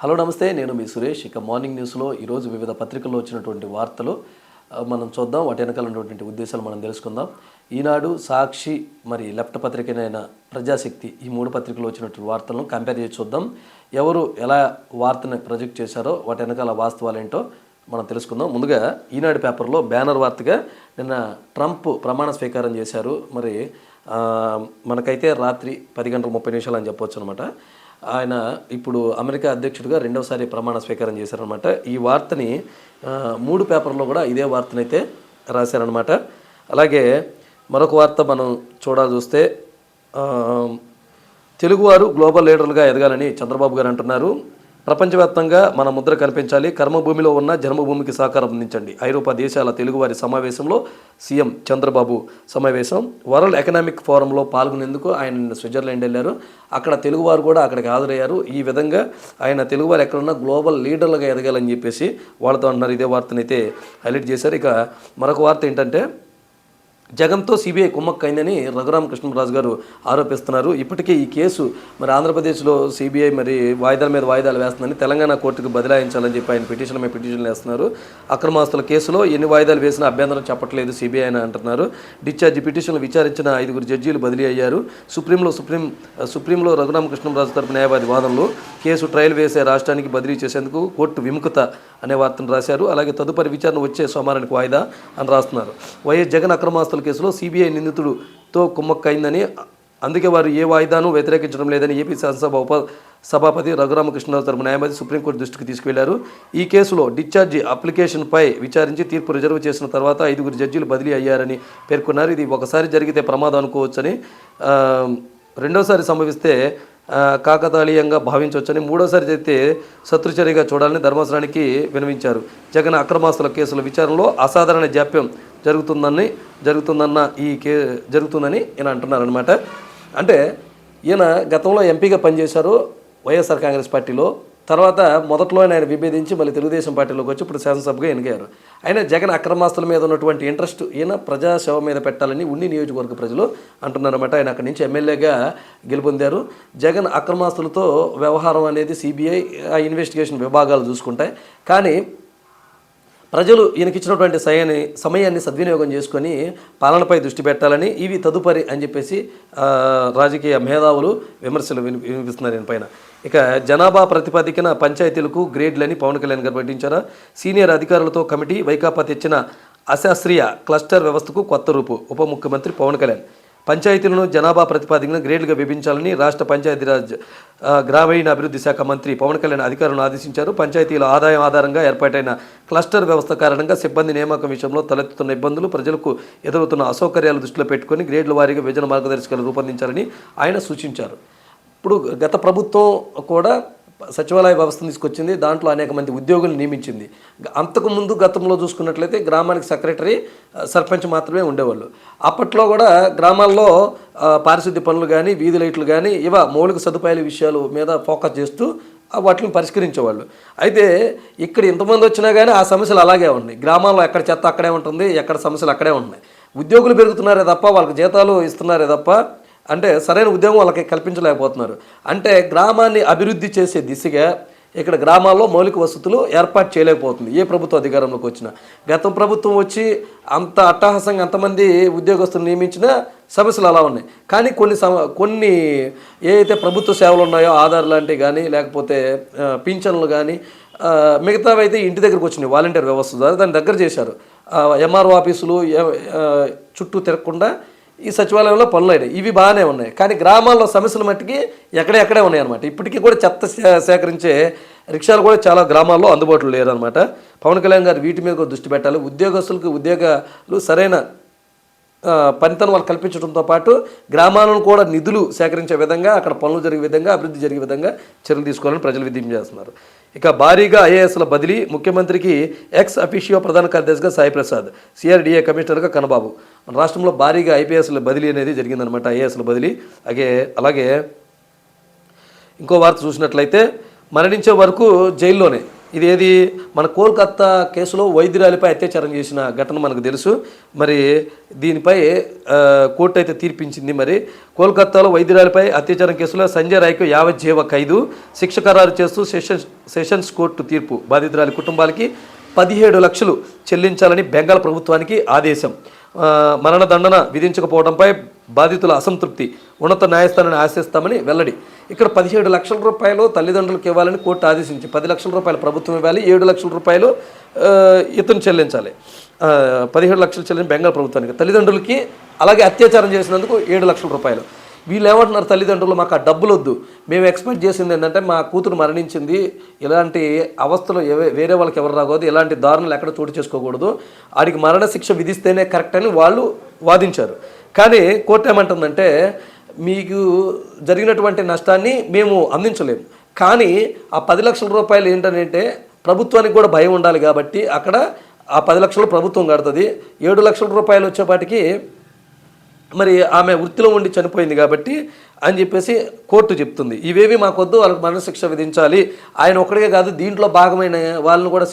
Hello నమస్తే, నేను మీ సురేష్. ఇక మార్నింగ్ న్యూస్లో ఈరోజు వివిధ పత్రికల్లో వచ్చినటువంటి వార్తలు మనం చూద్దాం. వాటి వెనకాల ఉన్నటువంటి ఉద్దేశాలు మనం తెలుసుకుందాం. ఈనాడు, సాక్షి, మరి లెఫ్ట్ పత్రికనైన ప్రజాశక్తి, ఈ మూడు పత్రికలు వచ్చినటువంటి వార్తలను కంపేర్ చేసి చూద్దాం. ఎవరు ఎలా వార్తని ప్రొజెక్ట్ చేశారో వాటి వెనకాల వాస్తవాలు ఏంటో మనం తెలుసుకుందాం. ముందుగా ఈనాడు పేపర్లో బ్యానర్ వార్తగా నిన్న ట్రంప్ ప్రమాణ స్వీకారం చేశారు. మరి మనకైతే రాత్రి 10:30 అని చెప్పొచ్చు అనమాట. ఆయన ఇప్పుడు అమెరికా అధ్యక్షుడిగా రెండవసారి ప్రమాణ స్వీకారం చేశారనమాట. ఈ వార్తని మూడు పేపర్లో కూడా ఇదే వార్తనైతే రాశారనమాట. అలాగే మరొక వార్త మనం చూస్తే తెలుగువారు గ్లోబల్ లీడర్లుగా ఎదగాలని చంద్రబాబు గారు అంటున్నారు. ప్రపంచవ్యాప్తంగా మన ముద్ర కనిపించాలి, కర్మభూమిలో ఉన్న జన్మభూమికి సహకారం అందించండి. ఐరోపా దేశాల తెలుగువారి సమావేశంలో సీఎం చంద్రబాబు సమావేశం. వరల్డ్ ఎకనామిక్ ఫోరంలో పాల్గొనేందుకు ఆయన స్విట్జర్లాండ్ వెళ్ళారు. అక్కడ తెలుగువారు కూడా అక్కడికి హాజరయ్యారు. ఈ విధంగా ఆయన తెలుగువారు ఎక్కడున్నా గ్లోబల్ లీడర్లుగా ఎదగాలని చెప్పేసి వాళ్ళతో అన్నారు. ఇదే వార్తనైతే హైలైట్ చేశారు. ఇక మరొక వార్త ఏంటంటే జగన్తో సిబిఐ కుమ్మక్కైందని రఘురామకృష్ణరాజు గారు ఆరోపిస్తున్నారు. ఇప్పటికే ఈ కేసు మరి ఆంధ్రప్రదేశ్లో సిబిఐ మరి వాయిదాల మీద వాయిదాలు వేస్తుందని తెలంగాణ కోర్టుకు బదలాయించాలని చెప్పి ఆయన పిటిషన్లు వేస్తున్నారు. అక్రమాస్తుల కేసులో ఎన్ని వాయిదాలు వేసినా అభ్యంతరం చెప్పట్లేదు సిబిఐ అని అంటున్నారు. డిశ్చార్జి పిటిషన్లు విచారించిన 5 జడ్జీలు బదిలీ అయ్యారు. సుప్రీంలో రఘురామకృష్ణరాజు తరపు న్యాయవాది వాదనలు, కేసు ట్రయల్ వేసే రాష్ట్రానికి బదిలీ చేసేందుకు కోర్టు విముఖత అనే వార్తను రాశారు. అలాగే తదుపరి విచారణ వచ్చే సోమవారానికి వాయిదా అని రాస్తున్నారు. వైఎస్ జగన్ అక్రమాస్తుల కేసులో సిబిఐ నిందితుడితో కుమ్మక్కైందని, అందుకే వారు ఏ వాయిదాను వ్యతిరేకించడం లేదని ఏపీ శాసనసభ సభాపతి రఘురామకృష్ణరాజు తరపు న్యాయవాది సుప్రీంకోర్టు దృష్టికి తీసుకువెళ్లారు. ఈ కేసులో డిశ్చార్జి అప్లికేషన్పై విచారించి తీర్పు రిజర్వ్ చేసిన తర్వాత 5 జడ్జీలు బదిలీ అయ్యారని పేర్కొన్నారు. ఇది ఒకసారి జరిగితే ప్రమాదం అనుకోవచ్చని, రెండోసారి సంభవిస్తే కాకతాళీయంగా భావించవచ్చని, మూడోసారి జరిగితే శత్రుచర్యగా చూడాలని ధర్మాసనానికి విన్నవించారు. జగన్ అక్రమాస్తుల కేసుల విచారణలో అసాధారణ జాప్యం జరుగుతుందని ఈయన అంటున్నారనమాట. అంటే ఈయన గతంలో ఎంపీగా పనిచేశారు వైఎస్ఆర్ కాంగ్రెస్ పార్టీలో. తర్వాత మొదట్లో ఆయన విభేదించి మళ్ళీ తెలుగుదేశం పార్టీలోకి వచ్చి ఇప్పుడు శాసనసభగా ఎన్నికయ్యారు. ఆయన జగన్ అక్రమాస్తుల మీద ఉన్నటువంటి ఇంట్రెస్ట్ ఈయన ప్రజాసేవ మీద పెట్టాలని ఉండి నియోజకవర్గ ప్రజలు అంటున్నారన్నమాట. ఆయన అక్కడి నుంచి ఎమ్మెల్యేగా గెలుపొందారు. జగన్ అక్రమాస్తులతో వ్యవహారం అనేది సిబిఐ ఇన్వెస్టిగేషన్ విభాగాలు చూసుకుంటాయి. కానీ ప్రజలు ఈయనకిచ్చినటువంటి సమయాన్ని సద్వినియోగం చేసుకొని పాలనపై దృష్టి పెట్టాలని, ఇవి తదుపరి అని చెప్పేసి రాజకీయ మేధావులు విమర్శలు వినిపిస్తున్నారు ఈయనపైన. ఇక జనాభా ప్రతిపాదికన పంచాయతీలకు గ్రేడ్లని పవన్ కళ్యాణ్ గారు ప్రకటించారా? సీనియర్ అధికారులతో కమిటీ, వైకాపా తెచ్చిన అశాస్త్రీయ క్లస్టర్ వ్యవస్థకు కొత్త రూపు. ఉప ముఖ్యమంత్రి పవన్ కళ్యాణ్ పంచాయతీలను జనాభా ప్రతిపాదికన గ్రేడ్లుగా విభజించాలని రాష్ట్ర పంచాయతీరాజ్ గ్రామీణ అభివృద్ధి శాఖ మంత్రి పవన్ కళ్యాణ్ అధికారులను ఆదేశించారు. పంచాయతీల ఆదాయం ఆధారంగా ఏర్పాటైన క్లస్టర్ వ్యవస్థ కారణంగా సిబ్బంది నియామకం విషయంలో తలెత్తుతున్న ఇబ్బందులు, ప్రజలకు ఎదురవుతున్న అసౌకర్యాలు దృష్టిలో పెట్టుకుని గ్రేడ్ల వారీగా విభజన మార్గదర్శకాలు రూపొందించాలని ఆయన సూచించారు. ఇప్పుడు గత ప్రభుత్వం కూడా సచివాలయ వ్యవస్థను తీసుకొచ్చింది. దాంట్లో అనేక మంది ఉద్యోగులను నియమించింది. అంతకుముందు గతంలో చూసుకున్నట్లయితే గ్రామానికి సెక్రటరీ, సర్పంచ్ మాత్రమే ఉండేవాళ్ళు. అప్పట్లో కూడా గ్రామాల్లో పారిశుద్ధ్య పనులు కానీ, వీధి లైట్లు కానీ, మౌలిక సదుపాయాల విషయాల మీద ఫోకస్ చేస్తూ వాటిని పరిష్కరించేవాళ్ళు. అయితే ఇక్కడ ఇంతమంది వచ్చినా కానీ ఆ సమస్యలు అలాగే ఉన్నాయి. గ్రామాల్లో ఎక్కడ చెత్త అక్కడే ఉంటుంది, ఎక్కడ సమస్యలు అక్కడే ఉంటున్నాయి. ఉద్యోగులు పెరుగుతున్నారే తప్ప వాళ్ళకి జీతాలు ఇస్తున్నారే తప్ప అంటే సరైన ఉద్యోగం వాళ్ళకి కల్పించలేకపోతున్నారు. అంటే గ్రామాన్ని అభివృద్ధి చేసే దిశగా ఇక్కడ గ్రామాల్లో మౌలిక వసతులు ఏర్పాటు చేయలేకపోతుంది ఏ ప్రభుత్వం అధికారంలోకి వచ్చినా. గత ప్రభుత్వం వచ్చి అంత అట్టహాసంగా అంతమంది ఉద్యోగస్తులు నియమించినా సమస్యలు అలా ఉన్నాయి. కానీ కొన్ని ఏవైతే ప్రభుత్వ సేవలు ఉన్నాయో, ఆధార్ లాంటివి కానీ, లేకపోతే పింఛన్లు కానీ, మిగతావి అయితే ఇంటి దగ్గరకు వచ్చినాయి వాలంటీర్ వ్యవస్థ ద్వారా. దాన్ని దగ్గర చేశారు. ఎంఆర్ఓ ఆఫీసులు చుట్టూ తిరగకుండా ఈ సచివాలయంలో పనులు అయినాయి. ఇవి బాగానే ఉన్నాయి. కానీ గ్రామాల్లో సమస్యలు మట్టికి ఎక్కడే ఉన్నాయన్నమాట. ఇప్పటికీ కూడా చెత్త సేకరించే రిక్షాలు కూడా చాలా గ్రామాల్లో అందుబాటులో లేరనమాట. పవన్ కళ్యాణ్ గారు వీటి మీద కూడా దృష్టి పెట్టాలి. ఉద్యోగస్తులకు ఉద్యోగాలు సరైన పనితనం వాళ్ళు కల్పించడంతో పాటు గ్రామాలను కూడా నిధులు సేకరించే విధంగా, అక్కడ పనులు జరిగే విధంగా, అభివృద్ధి జరిగే విధంగా చర్యలు తీసుకోవాలని ప్రజలు విజ్ఞప్తి చేస్తున్నారు. ఇక భారీగా ఐఏఎస్ల బదిలీ. ముఖ్యమంత్రికి ఎక్స్ అఫీషియో ప్రధాన కార్యదర్శిగా సాయి ప్రసాద్, సిఆర్డీఏ కమిషనర్గా కన్నబాబు. మన రాష్ట్రంలో భారీగా ఐపీఎస్ల బదిలీ అనేది జరిగిందనమాట. ఐఏఎస్ల బదిలీ. అలాగే ఇంకో వార్త చూసినట్లయితే మరణించే వరకు జైల్లోనే ఇదేది మన కోల్కత్తా కేసులో వైద్యురాలిపై అత్యాచారం చేసిన ఘటన మనకు తెలుసు. మరి దీనిపై కోర్టు అయితే తీర్పించింది. మరి కోల్కత్తాలో వైద్యురాలిపై అత్యాచారం కేసులో సంజయ్ రాయ్కు యావజ్జీవ ఖైదు శిక్ష ఖరారు చేస్తూ సెషన్స్ కోర్టు తీర్పు. బాధితురాలి కుటుంబాలకి 17 లక్షలు చెల్లించాలని బెంగాల్ ప్రభుత్వానికి ఆదేశం. మరణదండన విధించకపోవడంపై బాధితుల అసంతృప్తి. ఉన్నత న్యాయస్థానాన్ని ఆశిస్తామని వెల్లడి. ఇక్కడ 17 లక్షల రూపాయలు తల్లిదండ్రులకు ఇవ్వాలని కోర్టు ఆదేశించి 10 లక్షల రూపాయలు ప్రభుత్వం ఇవ్వాలి, 7 లక్షల రూపాయలు ఇతను చెల్లించాలి. 17 లక్షలు చెల్లించి బెంగాల్ ప్రభుత్వానికి, తల్లిదండ్రులకి అలాగే అత్యాచారం చేసినందుకు 7 లక్షల రూపాయలు. వీళ్ళు ఏమంటున్నారు, తల్లిదండ్రులు మాకు ఆ డబ్బులు వద్దు, మేము ఎక్స్పెక్ట్ చేసింది ఏంటంటే మా కూతురు మరణించింది, ఇలాంటి అవస్థలు వేరే వాళ్ళకి ఎవరు రాకూడదు, ఇలాంటి దారుణాలు ఎక్కడ చోటు చేసుకోకూడదు, ఆడికి మరణశిక్ష విధిస్తేనే కరెక్ట్ అని వాళ్ళు వాదించారు. కానీ కోర్టు ఏమంటుందంటే మీకు జరిగినటువంటి నష్టాన్ని మేము అందించలేము, కానీ ఆ 10 లక్షల రూపాయలు ఏంటంటే ప్రభుత్వానికి కూడా భయం ఉండాలి కాబట్టి అక్కడ ఆ 10 లక్షలు ప్రభుత్వం కడుతుంది, 7 లక్షల రూపాయలు వచ్చేపాటికి మరి ఆమె వృత్తిలో ఉండి చనిపోయింది కాబట్టి అని చెప్పేసి కోర్టు చెప్తుంది. ఇవేవి మాకొద్దు, వాళ్ళకి మరణశిక్ష విధించాలి, ఆయన ఒక్కడికే కాదు దీంట్లో భాగమైన వాళ్ళని కూడా